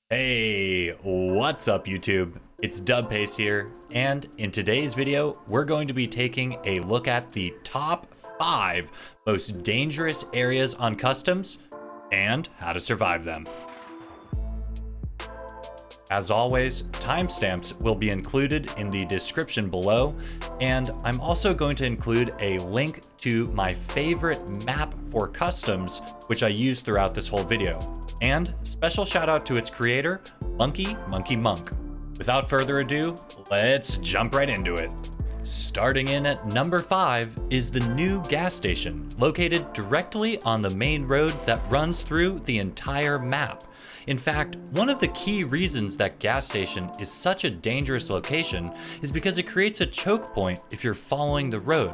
Hey, what's up YouTube? It's DubPace here, and in today's video, we're going to be taking a look at the top 5 most dangerous areas on customs and how to survive them. As always, timestamps will be included in the description below, and I'm also going to include a link to my favorite map for customs, which I use throughout this whole video. And special shout out to its creator, MonkiMonkiMonk. Without further ado, let's jump right into it. Starting in at number 5 is the new gas station, located directly on the main road that runs through the entire map. In fact, one of the key reasons that gas station is such a dangerous location is because it creates a choke point if you're following the road,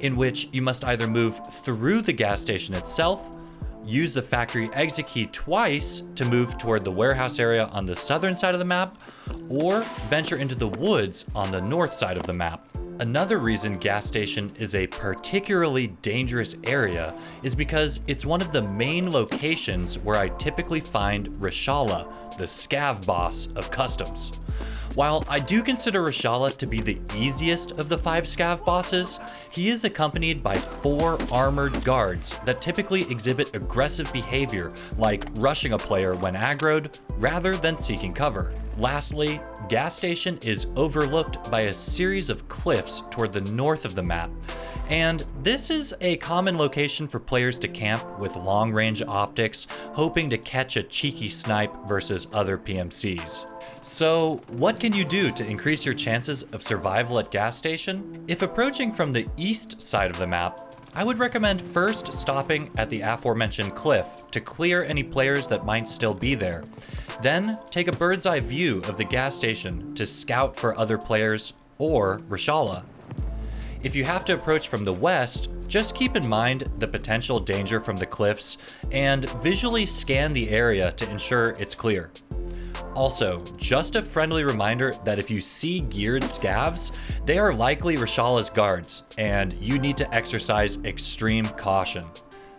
in which you must either move through the gas station itself, use the factory exit key twice to move toward the warehouse area on the southern side of the map, or venture into the woods on the north side of the map. Another reason gas station is a particularly dangerous area is because it's one of the main locations where I typically find Reshala, the scav boss of customs. While I do consider Reshala to be the easiest of the 5 scav bosses, he is accompanied by 4 armored guards that typically exhibit aggressive behavior, like rushing a player when aggroed, rather than seeking cover. Lastly, gas station is overlooked by a series of cliffs toward the north of the map, and this is a common location for players to camp with long-range optics, hoping to catch a cheeky snipe versus other PMCs. So, what can you do to increase your chances of survival at gas station? If approaching from the east side of the map, I would recommend first stopping at the aforementioned cliff to clear any players that might still be there. Then, take a bird's eye view of the gas station to scout for other players or Reshala. If you have to approach from the west, just keep in mind the potential danger from the cliffs and visually scan the area to ensure it's clear. Also, just a friendly reminder that if you see geared scavs, they are likely Reshala's guards, and you need to exercise extreme caution.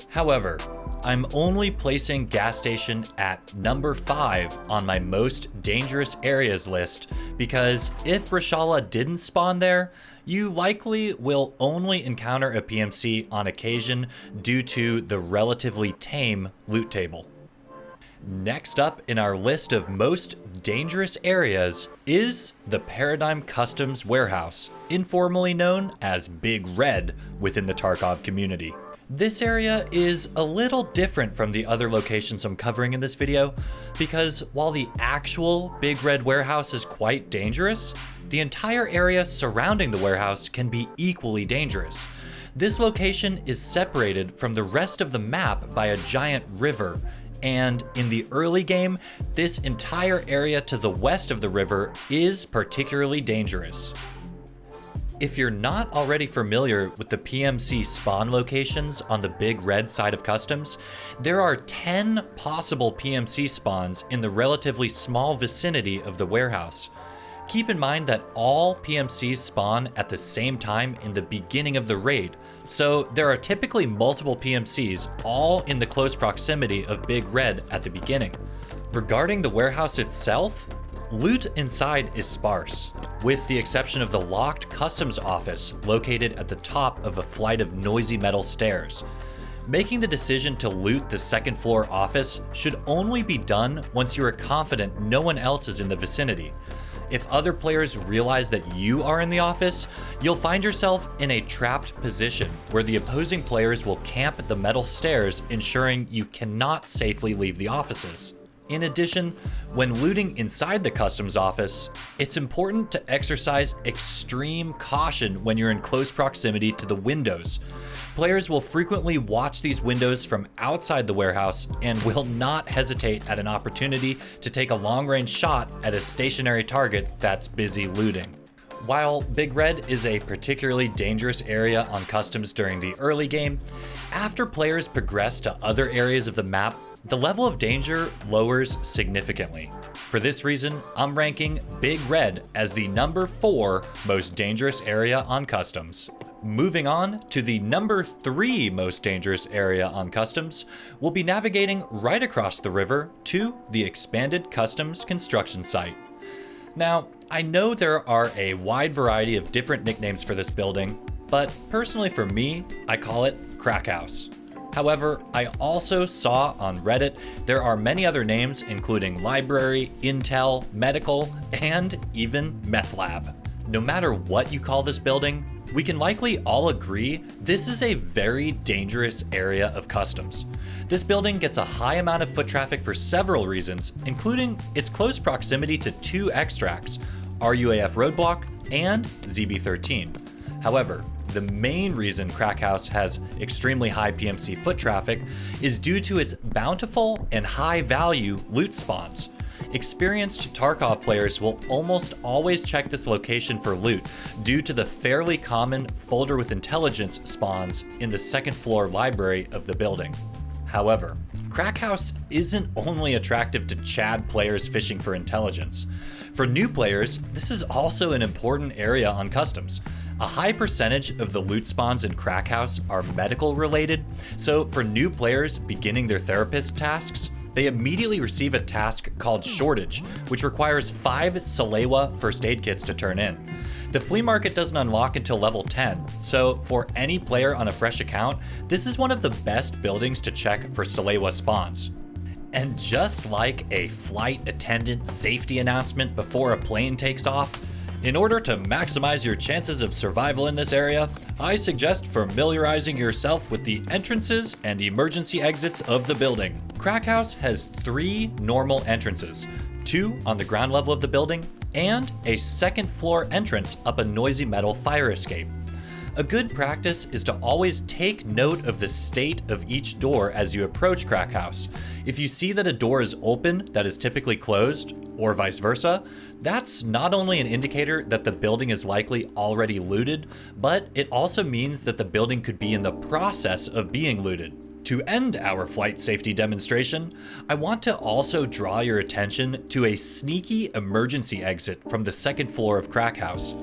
However, I'm only placing gas station at number 5 on my most dangerous areas list because if Reshala didn't spawn there, you likely will only encounter a PMC on occasion due to the relatively tame loot table. Next up in our list of most dangerous areas is the Paradigm Customs Warehouse, informally known as Big Red within the Tarkov community. This area is a little different from the other locations I'm covering in this video, because while the actual Big Red warehouse is quite dangerous, the entire area surrounding the warehouse can be equally dangerous. This location is separated from the rest of the map by a giant river, and in the early game, this entire area to the west of the river is particularly dangerous. If you're not already familiar with the PMC spawn locations on the Big Red side of customs, there are 10 possible PMC spawns in the relatively small vicinity of the warehouse. Keep in mind that all PMCs spawn at the same time in the beginning of the raid, so there are typically multiple PMCs all in the close proximity of Big Red at the beginning. Regarding the warehouse itself, loot inside is sparse, with the exception of the locked customs office located at the top of a flight of noisy metal stairs. Making the decision to loot the second floor office should only be done once you are confident no one else is in the vicinity. If other players realize that you are in the office, you'll find yourself in a trapped position where the opposing players will camp at the metal stairs, ensuring you cannot safely leave the offices. In addition, when looting inside the customs office, it's important to exercise extreme caution when you're in close proximity to the windows. Players will frequently watch these windows from outside the warehouse and will not hesitate at an opportunity to take a long-range shot at a stationary target that's busy looting. While Big Red is a particularly dangerous area on customs during the early game, after players progress to other areas of the map, the level of danger lowers significantly. For this reason, I'm ranking Big Red as the number 4 most dangerous area on customs. Moving on to the number 3 most dangerous area on Customs, we'll be navigating right across the river to the expanded Customs construction site. Now, I know there are a wide variety of different nicknames for this building, but personally for me, I call it Crackhouse. However, I also saw on Reddit there are many other names including library, intel, medical, and even meth lab. No matter what you call this building, we can likely all agree this is a very dangerous area of Customs. This building gets a high amount of foot traffic for several reasons, including its close proximity to 2 extracts, RUAF Roadblock and ZB13. However, the main reason Crackhouse has extremely high PMC foot traffic is due to its bountiful and high value loot spawns. Experienced Tarkov players will almost always check this location for loot due to the fairly common folder with intelligence spawns in the second floor library of the building. However, Crackhouse isn't only attractive to Chad players fishing for intelligence. For new players, this is also an important area on Customs. A high percentage of the loot spawns in Crackhouse are medical related, so for new players beginning their therapist tasks, they immediately receive a task called Shortage, which requires 5 Salewa first aid kits to turn in. The flea market doesn't unlock until level 10, so for any player on a fresh account, this is one of the best buildings to check for Salewa spawns. And just like a flight attendant safety announcement before a plane takes off, in order to maximize your chances of survival in this area, I suggest familiarizing yourself with the entrances and emergency exits of the building. Crackhouse has 3 normal entrances, 2 on the ground level of the building, and a second floor entrance up a noisy metal fire escape. A good practice is to always take note of the state of each door as you approach Crackhouse. If you see that a door is open that is typically closed, or vice versa, that's not only an indicator that the building is likely already looted, but it also means that the building could be in the process of being looted. To end our flight safety demonstration, I want to also draw your attention to a sneaky emergency exit from the second floor of Crackhouse.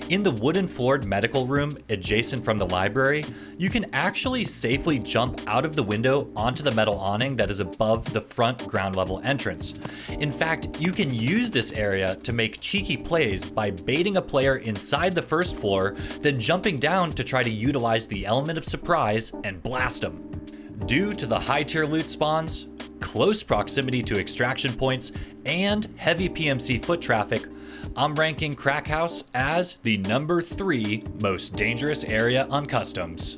In the wooden floored medical room adjacent from the library, you can actually safely jump out of the window onto the metal awning that is above the front ground level entrance. In fact, you can use this area to make cheeky plays by baiting a player inside the first floor, then jumping down to try to utilize the element of surprise and blast them. Due to the high tier loot spawns, close proximity to extraction points, and heavy PMC foot traffic, I'm ranking Crackhouse as the number 3 most dangerous area on Customs.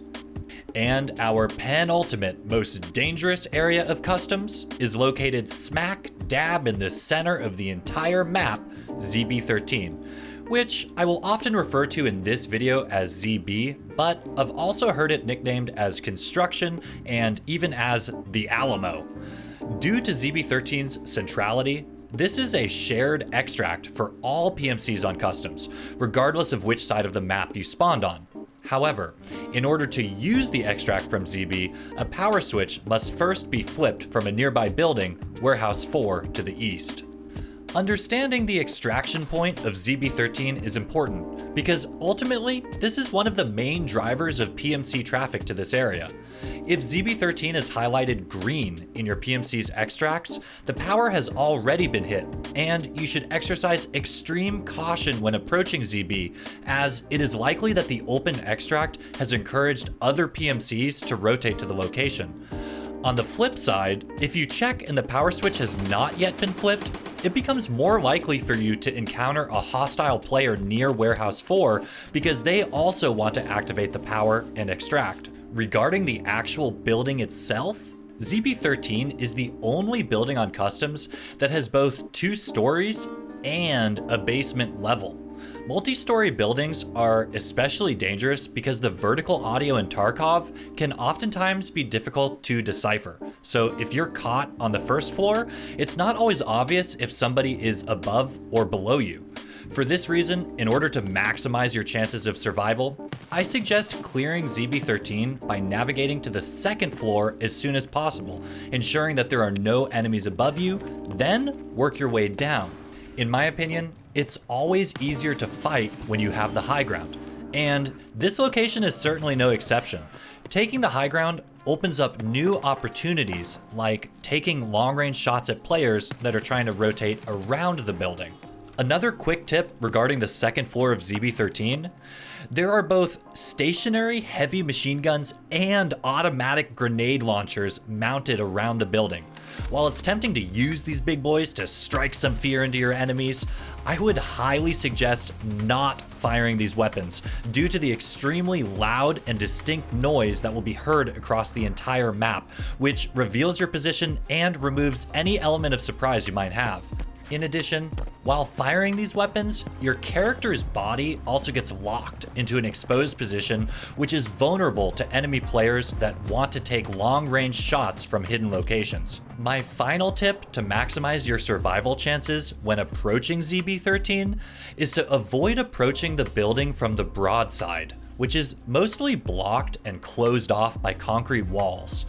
And our penultimate most dangerous area of Customs is located smack dab in the center of the entire map, ZB13, which I will often refer to in this video as ZB, but I've also heard it nicknamed as Construction and even as the Alamo. Due to ZB13's centrality, this is a shared extract for all PMCs on Customs, regardless of which side of the map you spawned on. However, in order to use the extract from ZB, a power switch must first be flipped from a nearby building, Warehouse 4, to the east. Understanding the extraction point of ZB13 is important because ultimately this is one of the main drivers of PMC traffic to this area. If ZB13 is highlighted green in your PMC's extracts, the power has already been hit, and you should exercise extreme caution when approaching ZB, as it is likely that the open extract has encouraged other PMCs to rotate to the location. On the flip side, if you check and the power switch has not yet been flipped, it becomes more likely for you to encounter a hostile player near Warehouse 4 because they also want to activate the power and extract. Regarding the actual building itself, ZB13 is the only building on Customs that has both 2 stories and a basement level. Multi-story buildings are especially dangerous because the vertical audio in Tarkov can oftentimes be difficult to decipher. So if you're caught on the first floor, it's not always obvious if somebody is above or below you. For this reason, in order to maximize your chances of survival, I suggest clearing ZB13 by navigating to the second floor as soon as possible, ensuring that there are no enemies above you, then work your way down. In my opinion, it's always easier to fight when you have the high ground. And this location is certainly no exception. Taking the high ground opens up new opportunities, like taking long-range shots at players that are trying to rotate around the building. Another quick tip regarding the second floor of ZB13, there are both stationary heavy machine guns and automatic grenade launchers mounted around the building. While it's tempting to use these big boys to strike some fear into your enemies, I would highly suggest not firing these weapons due to the extremely loud and distinct noise that will be heard across the entire map, which reveals your position and removes any element of surprise you might have. In addition, while firing these weapons, your character's body also gets locked into an exposed position, which is vulnerable to enemy players that want to take long-range shots from hidden locations. My final tip to maximize your survival chances when approaching ZB13 is to avoid approaching the building from the broadside, which is mostly blocked and closed off by concrete walls.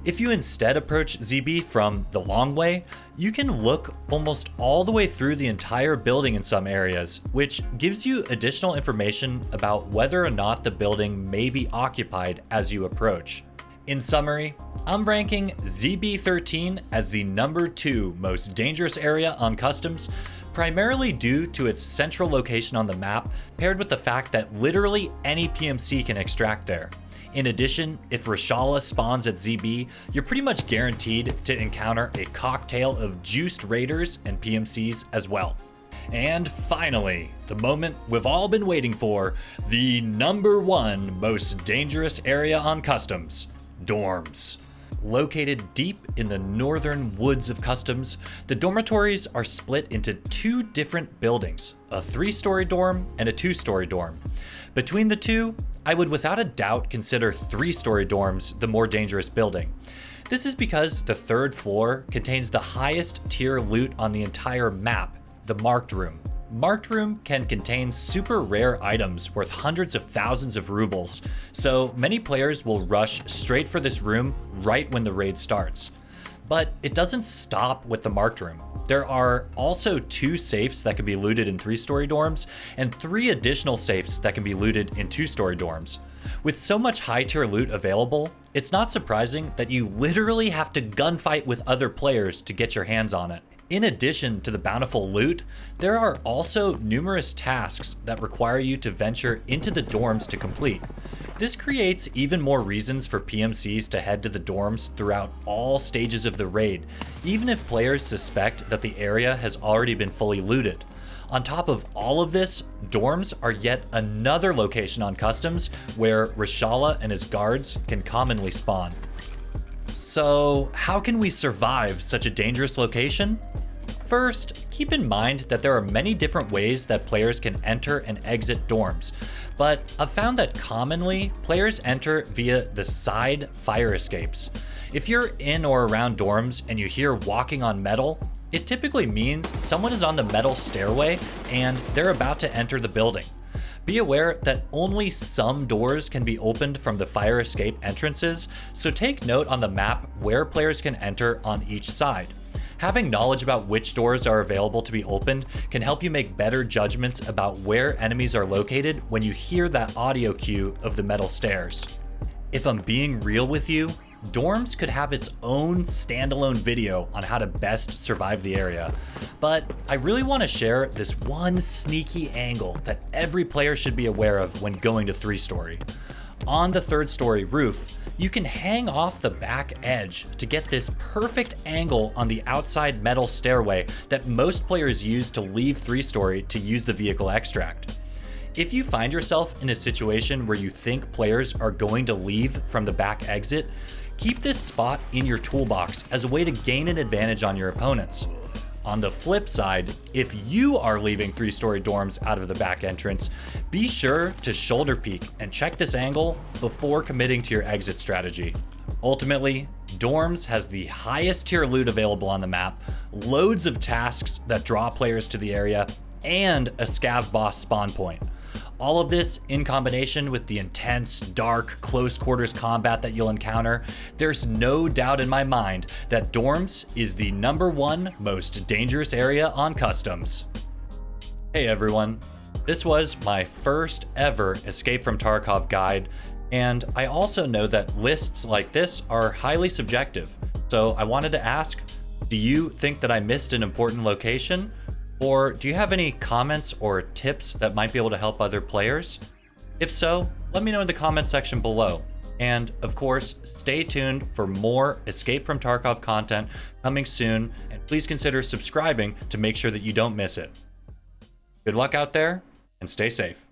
If you instead approach ZB from the long way, you can look almost all the way through the entire building in some areas, which gives you additional information about whether or not the building may be occupied as you approach. In summary, I'm ranking ZB13 as the number 2 most dangerous area on customs, primarily due to its central location on the map, paired with the fact that literally any PMC can extract there. In addition, if Reshala spawns at ZB, you're pretty much guaranteed to encounter a cocktail of juiced raiders and PMCs as well. And finally, the moment we've all been waiting for, the number 1 most dangerous area on customs, dorms. Located deep in the northern woods of customs, the dormitories are split into 2 different buildings, a 3-story dorm and a 2-story dorm. Between the two, I would without a doubt consider 3-story dorms the more dangerous building. This is because the 3rd floor contains the highest tier loot on the entire map, the Marked Room. Marked Room can contain super rare items worth hundreds of thousands of rubles, so many players will rush straight for this room right when the raid starts. But it doesn't stop with the Marked Room. There are also 2 safes that can be looted in 3-story dorms, and 3 additional safes that can be looted in 2-story dorms. With so much high-tier loot available, it's not surprising that you literally have to gunfight with other players to get your hands on it. In addition to the bountiful loot, there are also numerous tasks that require you to venture into the dorms to complete. This creates even more reasons for PMCs to head to the dorms throughout all stages of the raid, even if players suspect that the area has already been fully looted. On top of all of this, dorms are yet another location on customs where Reshala and his guards can commonly spawn. So, how can we survive such a dangerous location? First, keep in mind that there are many different ways that players can enter and exit dorms, but I've found that commonly, players enter via the side fire escapes. If you're in or around dorms and you hear walking on metal, it typically means someone is on the metal stairway and they're about to enter the building. Be aware that only some doors can be opened from the fire escape entrances, so take note on the map where players can enter on each side. Having knowledge about which doors are available to be opened can help you make better judgments about where enemies are located when you hear that audio cue of the metal stairs. If I'm being real with you, dorms could have its own standalone video on how to best survive the area, but I really want to share this one sneaky angle that every player should be aware of when going to 3-story. On the 3rd-story roof, you can hang off the back edge to get this perfect angle on the outside metal stairway that most players use to leave 3-story to use the vehicle extract. If you find yourself in a situation where you think players are going to leave from the back exit, keep this spot in your toolbox as a way to gain an advantage on your opponents. On the flip side, if you are leaving 3-story dorms out of the back entrance, be sure to shoulder peek and check this angle before committing to your exit strategy. Ultimately, dorms has the highest tier loot available on the map, loads of tasks that draw players to the area, and a scav boss spawn point. All of this in combination with the intense, dark, close quarters combat that you'll encounter, there's no doubt in my mind that dorms is the number 1 most dangerous area on customs. Hey everyone, This was my first ever Escape from Tarkov guide, and I also know that lists like this are highly subjective. So I wanted to ask, do you think that I missed an important location? Or do you have any comments or tips that might be able to help other players? If so, let me know in the comment section below. And of course, stay tuned for more Escape from Tarkov content coming soon, and please consider subscribing to make sure that you don't miss it. Good luck out there, and stay safe.